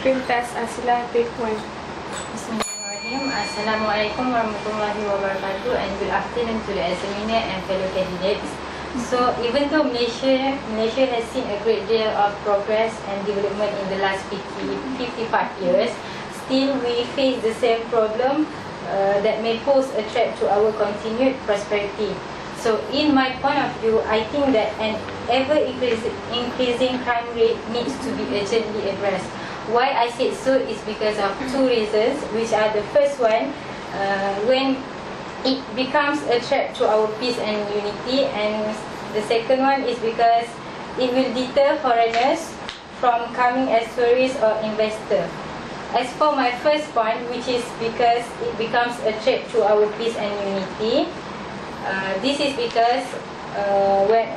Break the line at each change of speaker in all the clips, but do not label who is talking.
Screen test ASILAH take 1.
Bismillahirrahmanirrahim. Assalamualaikum warahmatullahi wabarakatuh, and good afternoon to the examiner and fellow candidates. So even though Malaysia has seen a great deal of progress and development in the last 55 years, still we face the same problem that may pose a threat to our continued prosperity. So in my point of view, I think that an ever-increasing crime rate needs to be urgently addressed. Why I said so is because of two reasons, which are the first one, when it becomes a threat to our peace and unity, and the second one is because it will deter foreigners from coming as tourists or investors. As for my first point, which is because it becomes a threat to our peace and unity, this is because when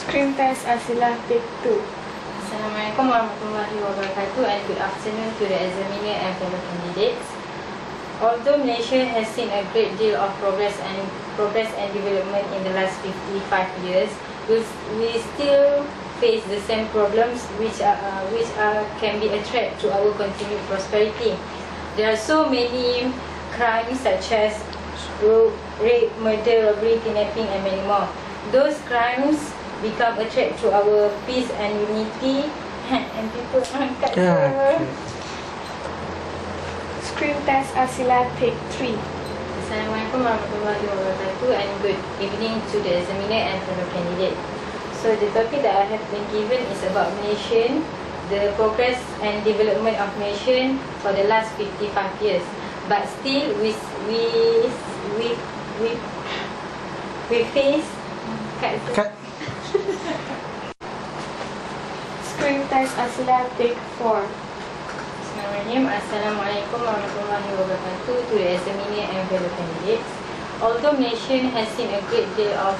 Screen test ASILAH take 2.
Assalamualaikum warahmatullahi wabarakatuh, and good afternoon to the examiner and fellow candidates. Although Malaysia has seen a great deal of progress and development in the last 55 years, we still face the same problems which can be a threat to our continued prosperity. There are so many crimes such as rape, murder, robbery, kidnapping, and many more. Those crimes become a threat to our peace and unity, and people angkat
Screen test ASILAH take 3.
Assalamualaikum warahmatullahi wabarakatuh, and good evening to the examiner and fellow candidate. So the topic that I have been given is about Malaysia, the progress and development of Malaysia for the last 55 years. But still we face
Screen test ASILAH take 4.
Bismillahirrahmanirrahim. Assalamualaikum warahmatullahi wabarakatuh to the examiner and fellow candidates. Although Malaysia has seen a great deal of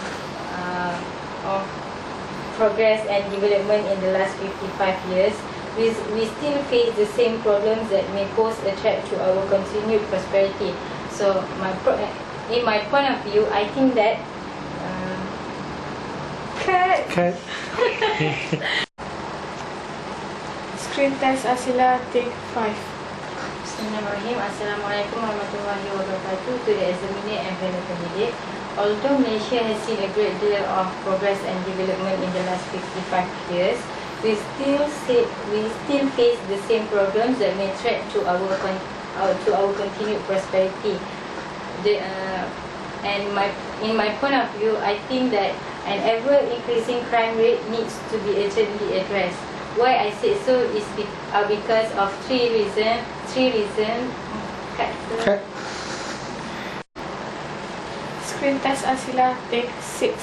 progress and development in the last 55 years, we still face the same problems that may pose a threat to our continued prosperity. So in my point of view, I think that
Screen test ASILAH take 5.
Bismillahirrahmanirrahim. Assalamualaikum warahmatullahi wabarakatuh to the examiner and fellow candidate. Although Malaysia has seen a great deal of progress and development in the last 55 years, we still face the same problems that may threat to our continued prosperity. In my point of view, I think that an ever-increasing crime rate needs to be urgently addressed. Why I said so is because of three reasons.
Screen test ASILAH take 6.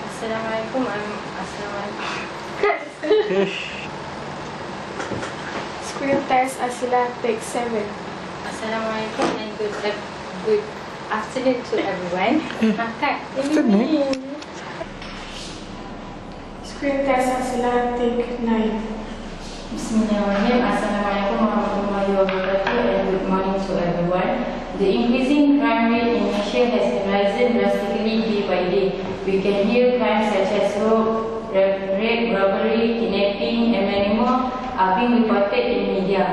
Assalamualaikum.
Screen test ASILAH take 7.
Assalamualaikum and good afternoon to everyone.
Screen test ASILAH take 9.
Bismillahirrahmanirrahim. Assalamualaikum warahmatullahi wabarakatuh, and good morning to everyone. The increasing crime rate in Malaysia has risen drastically day by day. We can hear crimes such as rape, robbery, kidnapping, and many more are being reported in media.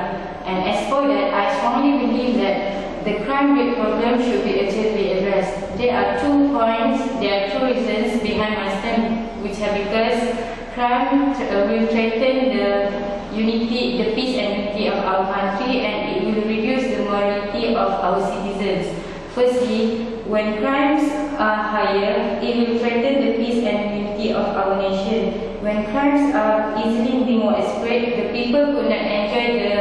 And as for that, I strongly believe that the crime rate problem should be urgently addressed. There are 2 reasons behind my stand, which are because crime will threaten the peace and unity of our country, and it will reduce the morality of our citizens. Firstly, when crimes are higher, it will threaten the peace and unity of our nation. When crimes are easily being widespread, the people could not enjoy the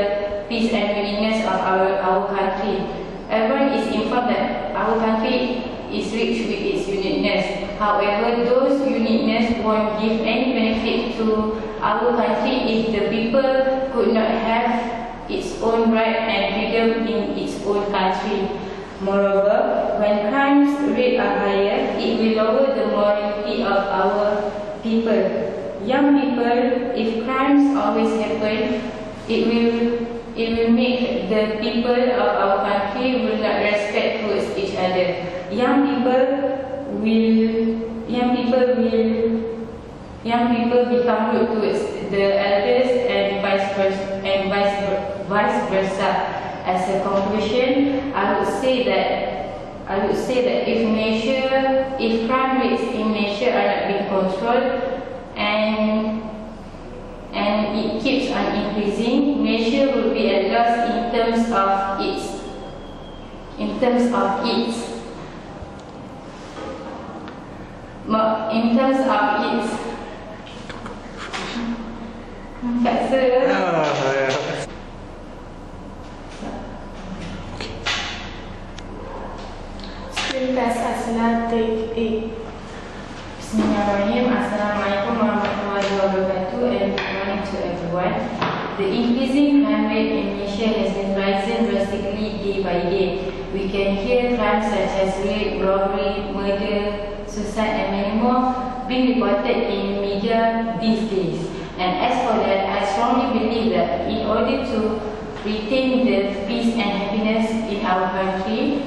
peace and uniqueness of our country. Everyone is informed that our country is rich with its uniqueness. However, those uniqueness won't give any benefit to our country if the people could not have its own right and freedom in its own country. Moreover, when crimes rate are higher, it will lower the morality of our people. Young people, if crimes always happen, it will make the people of our country will not respect towards each other. Young people will young people become rude towards the elders and vice versa. As a conclusion, I would say that if crime rates in Malaysia are not being controlled and it keeps on increasing, Malaysia will be at loss in terms of its
Screen test ASILAH take 8.
Bismillahirrahmanirrahim. Assalamualaikum warahmatullahi wabarakatuh and good morning to everyone. The increasing crime rate in Malaysia has been rising drastically day by day. We can hear crimes such as rape, robbery, murder, suicide and many more being reported in the media these days. And as for that, I strongly believe that in order to retain the peace and happiness in our country,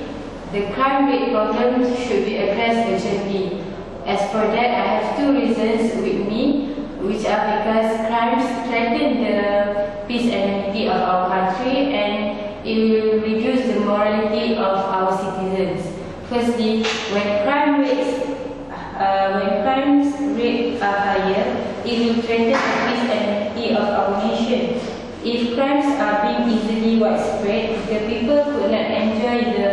the crime rate problem should be addressed urgently. As for that, I have two reasons with me, which are because crimes threaten the peace and unity of our country and it will reduce the morality of our citizens. Firstly, when crime rates are higher, it will threaten the peace and unity of our nation. If crimes are being easily widespread, the people could not enjoy the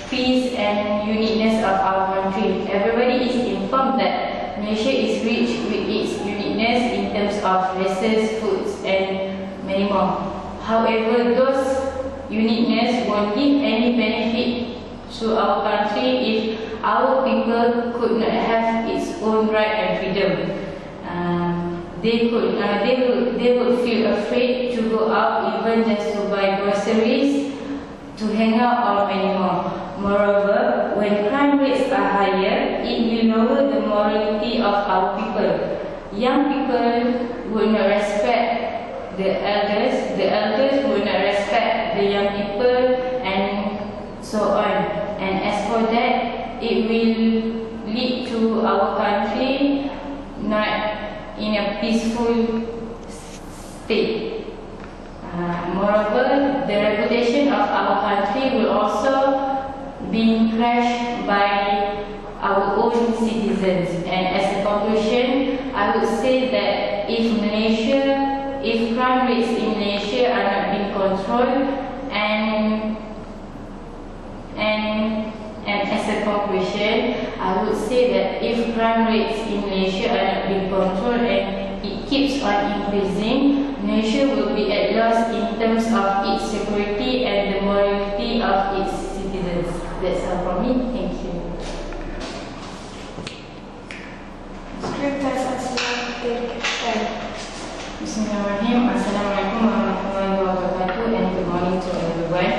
peace and uniqueness of our country. Everybody is informed that Malaysia is rich with its uniqueness in terms of races, foods and many more. However, those uniqueness won't give any benefit to our country if our people could not have its own right and freedom. They would feel afraid to go out even just to buy groceries, to hang out or many more. Moreover, when crime rates are higher, it will lower the morality of our people. Young people would not respect the elders would not respect the young people and so on. And as for that, it will lead to our country not in a peaceful state. Moreover, the reputation of our country will also be crushed by our own citizens. And as a conclusion, I would say that if crime rates in Malaysia are not being controlled and as a conclusion, I would say that if crime rates in Malaysia are not being controlled and it keeps on increasing, Malaysia will be at loss in terms of its security and the morality of its citizens. That's all from me. Thank you.
Screen test ASILAH take 10.
Bismillahirrahmanirrahim. Assalamualaikum warahmatullahi wabarakatuh and good morning to everyone.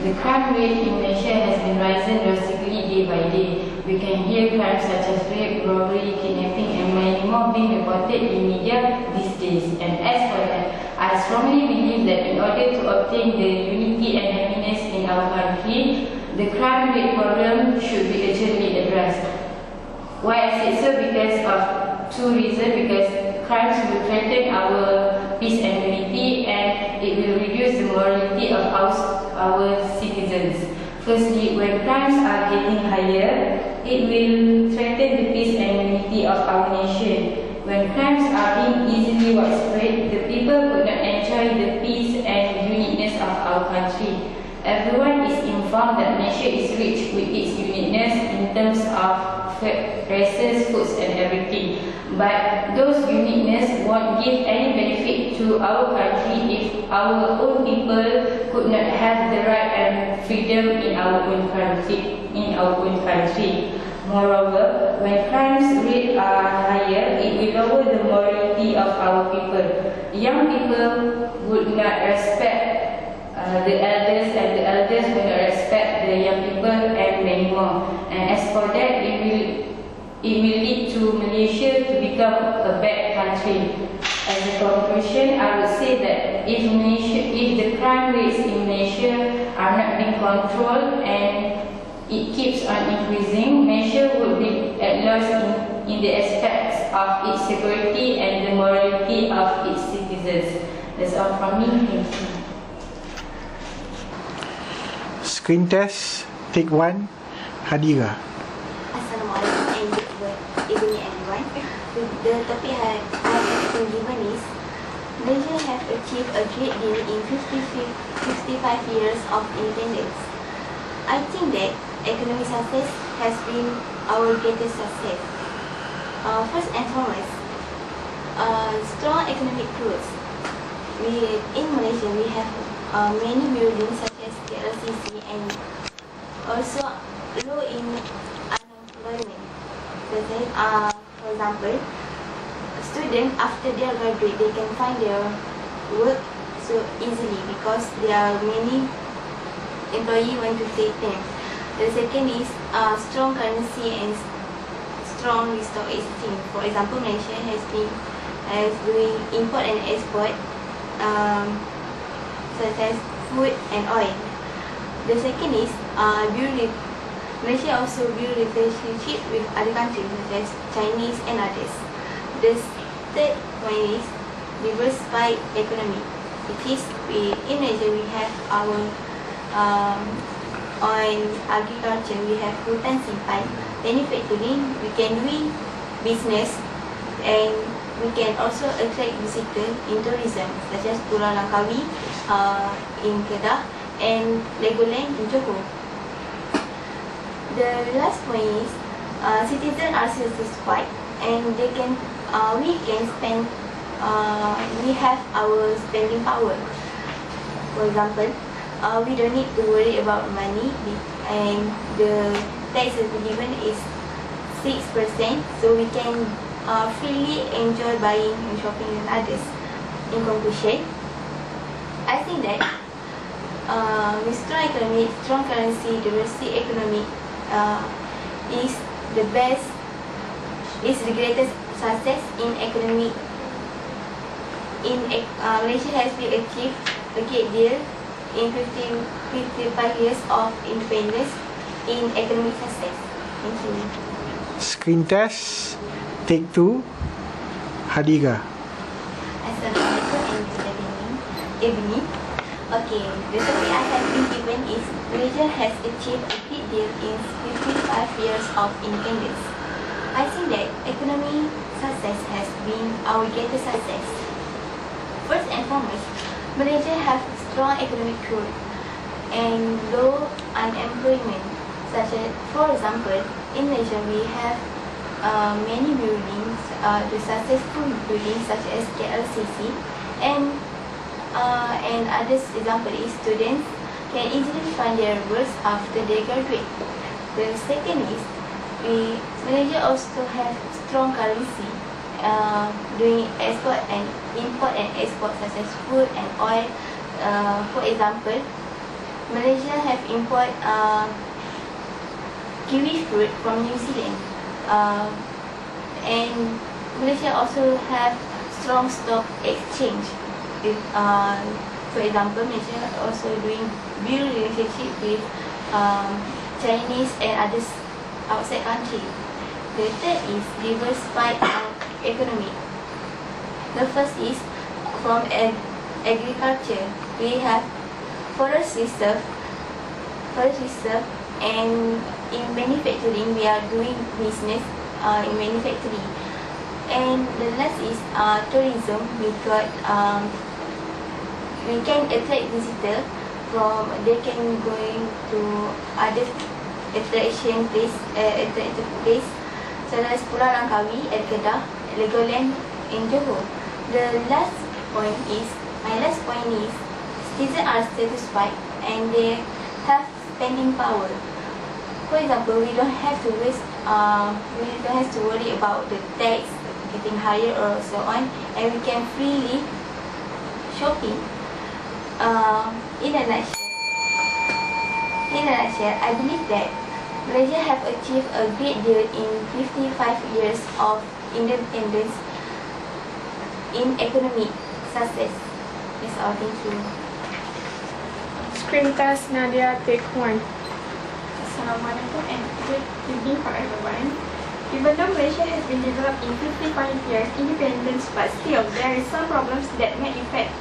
The crime rate in Malaysia has been rising drastically day by day. We can hear crimes such as rape, robbery, kidnapping and many more being reported in media these days. And as for that, I strongly believe that in order to obtain the unity and happiness in our country, the crime rate problem should be urgently addressed. Why I said so? Because of two reasons. Because crimes will threaten our peace and unity and it will reduce the morality of our citizens. Firstly, when crimes are getting higher, it will threaten the peace and unity of our nation. When crimes are being easily widespread, the people could not enjoy the peace and uniqueness of our country. Everyone is informed that Malaysia is rich with its uniqueness in terms of races, foods and everything. But those uniqueness won't give any benefit to our country if our own people could not have the right and freedom in our own country. Moreover, when crimes rate are higher, it will lower the morality of our people. Young people would not respect the elders and the elders will not respect the young people and many more. And as for that, it will lead to Malaysia to become a bad country. As a conclusion, I would say that if the crime rates in Malaysia are not being controlled and it keeps on increasing, Malaysia would be at loss in the aspects of its security and the morality of its citizens. That's all from me. Thank you.
Screen test, take 1, Hadira.
Assalamualaikum and good evening everyone. The topic I have been given is Malaysia have achieved a great deal in 55 years of independence. I think that economic success has been our greatest success. First and foremost, strong economic growth. In Malaysia we have many buildings such as KLCC and also low in unemployment. For example, students after they graduate, they can find their work so easily because there are many employees want to take them. The second is strong currency and strong stock exchange. For example, Malaysia has doing import and export such as food and oil. The second is Malaysia also build relationship with other countries such as Chinese and others. The third point is diversified economy. In Malaysia we have our on agriculture, we have hutan simpan, manufacturing, we can do business, and we can also attract visitors in tourism such as Pulau Langkawi in Kedah and Legoland in Johor. The last point is citizens are satisfied and we can spend, we have our spending power. For example, we don't need to worry about money and the tax given is 6%, so we can freely enjoy buying and shopping and others. In conclusion, I think that with strong economy, strong currency, diversity economy is the best, is the greatest success in economy. Malaysia has been achieved a great deal in 55 years of independence in economic success. Thank you.
Screen test, take 2, Hadira.
Assalamualaikum and good evening. Okay, the topic I have been given is Malaysia has achieved a great deal in 55 years of independence. I think that economic success has been our greatest success. First and foremost, Malaysia has strong economic growth and low unemployment. Such as, for example, in Malaysia we have many buildings, the successful buildings such as KLCC, and other example is students can easily find their work after they graduate. The second is Malaysia also have strong currency, doing export and import and export such as food and oil. For example, Malaysia have import kiwi fruit from New Zealand, and Malaysia also have strong stock exchange. For example, Malaysia also build relationship with Chinese and others outside country. The third is diversified economy. The first is from agriculture. We have forest reserve, and in manufacturing we are doing business in manufacturing. And the last is tourism. We can attract visitors from, they can going to other attractive place such as Pulau Langkawi at Kedah, Legoland in Johor. My last point is citizens are satisfied and they have spending power. For example, we don't have to worry about the tax getting higher or so on, and we can freely shopping. In a nutshell, I believe that Malaysia have achieved a great deal in 55 years of independence in economic success. That's all. Thank you.
Screen test, Nadia, take 1.
Assalamualaikum and good evening for everyone.
Even though Malaysia has been developed in 55 years independence, but still there is some problems that may affect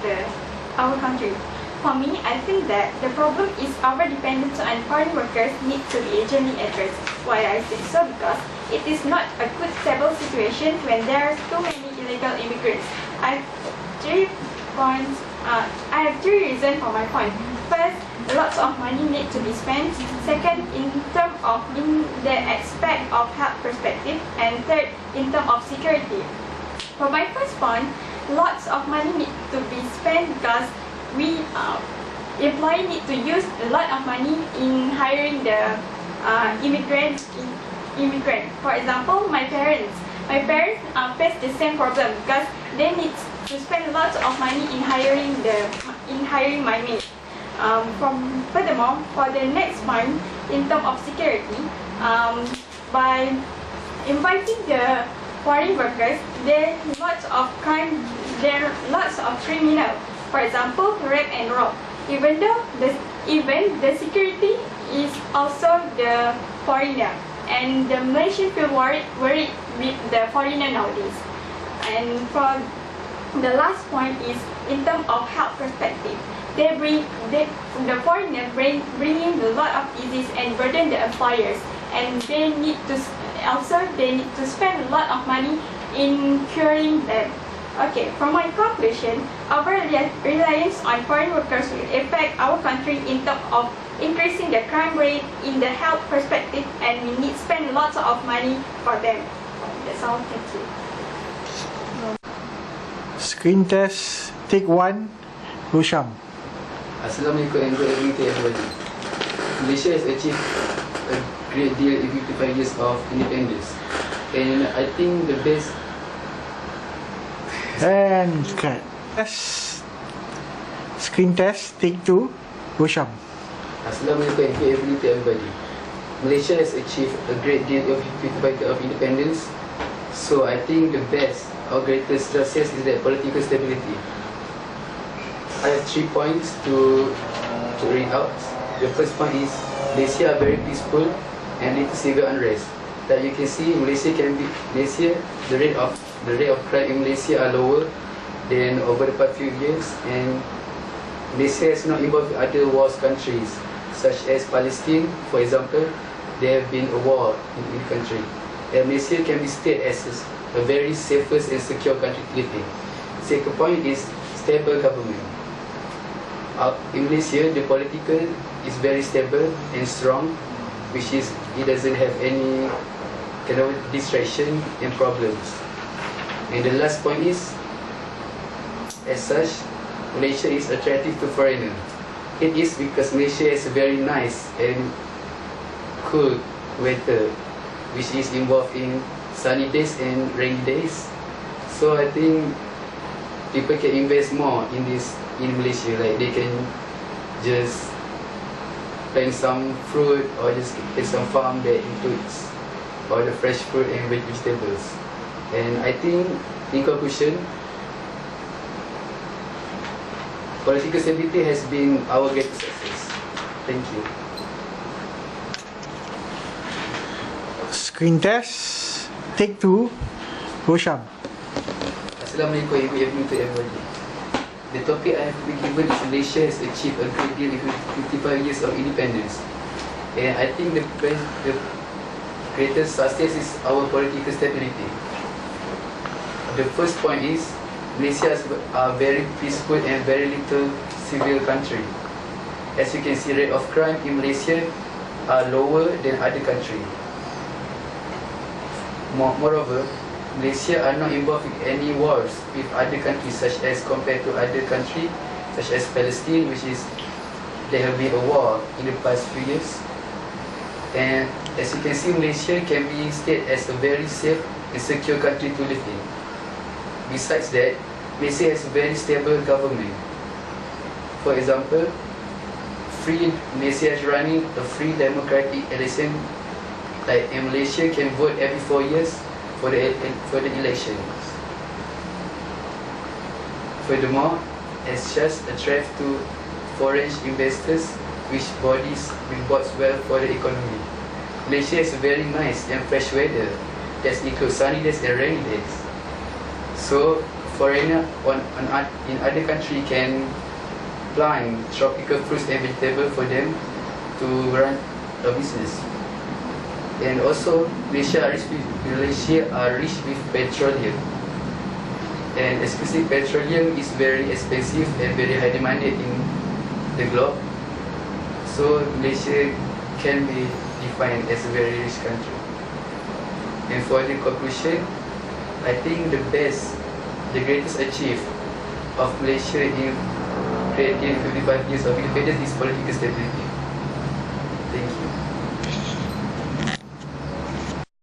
our country. For me, I think that the problem is our dependence on foreign workers needs to be urgently addressed. Why I say so? Because it is not a good stable situation when there are too many illegal immigrants. I have three reasons for my point. First, lots of money need to be spent. Second, in terms of the aspect of health perspective. And third, in terms of security. For my first point, lots of money need to be spent because we employees need to use a lot of money in hiring the immigrant. For example, my parents face the same problem because they need to spend lots of money in hiring my maid. Furthermore, for the next point, in terms of security, by inviting the foreign workers, there are lots of crime. There are lots of criminals. For example, rape and rob. Even the security is also the foreigner, and the Malaysian feel worried with the foreigner nowadays. And for the last point is in terms of health perspective. The foreigner bringing a lot of disease and burden the employers, and they need to spend a lot of money in curing them. Okay, from my conclusion, our reliance on foreign workers will affect our country in terms of increasing the crime rate in the health perspective, and we need to spend lots of money for them. That's all. Thank you.
Screen test, take 1, ROSSYAM.
Assalamualaikum and good evening to everybody. Malaysia has achieved a great deal in 55 years of independence, and I think the best.
And cut. Screen test, take 2, ROSSYAM.
Assalamualaikum and good evening to everybody. Malaysia has achieved a great deal of 55 years of independence, so I think the best or greatest success is that political stability. I have 3 points to read out. The first point is Malaysia are very peaceful and little civil unrest. That you can see, the rate of crime in Malaysia are lower than over the past few years, and Malaysia is not involved with other wars countries such as Palestine, for example. There have been a war in the country, and Malaysia can be stated as a very safest and secure country to live in. Second point is stable government. In Malaysia, the political is very stable and strong, which is it doesn't have any kind of distraction and problems. And the last point is, as such, Malaysia is attractive to foreigners. It is because Malaysia is very nice and cool weather, which is involved in sunny days and rainy days. So I think people can invest more in Malaysia. Like they can just plant some fruit or just get some farm that includes all the fresh fruit and vegetables. And I think, in conclusion, political stability has been our greatest success. Thank you.
Screen test, take 2, ROSSYAM.
Assalamualaikum and good evening to everybody. The topic I have been given is Malaysia has achieved a great deal in 55 years of independence. And I think the greatest success is our political stability. The first point is Malaysia is a very peaceful and very little civil country. As you can see, rate of crime in Malaysia are lower than other countries. Moreover, Malaysia are not involved in any wars with other countries, such as compared to other countries such as Palestine, which is there have been a war in the past few years. And as you can see, Malaysia can be stated as a very safe and secure country to live in. Besides that, Malaysia has a very stable government. For example, Malaysia is running a free democratic election. Like in Malaysia, can vote every 4 years for the elections. Furthermore, as just attract to foreign investors, which bodes well for the economy. Malaysia is very nice and fresh weather. that includes sunny days and rainy days. So foreigner in other country can plant tropical fruits and vegetables for them to run a business. And also Malaysia are rich with petroleum, and especially petroleum is very expensive and very high demanded in the globe. So Malaysia can be defined as a very rich country. And for the conclusion, I think the greatest achievement of Malaysia in creating 55 years of independence is political stability. Thank you.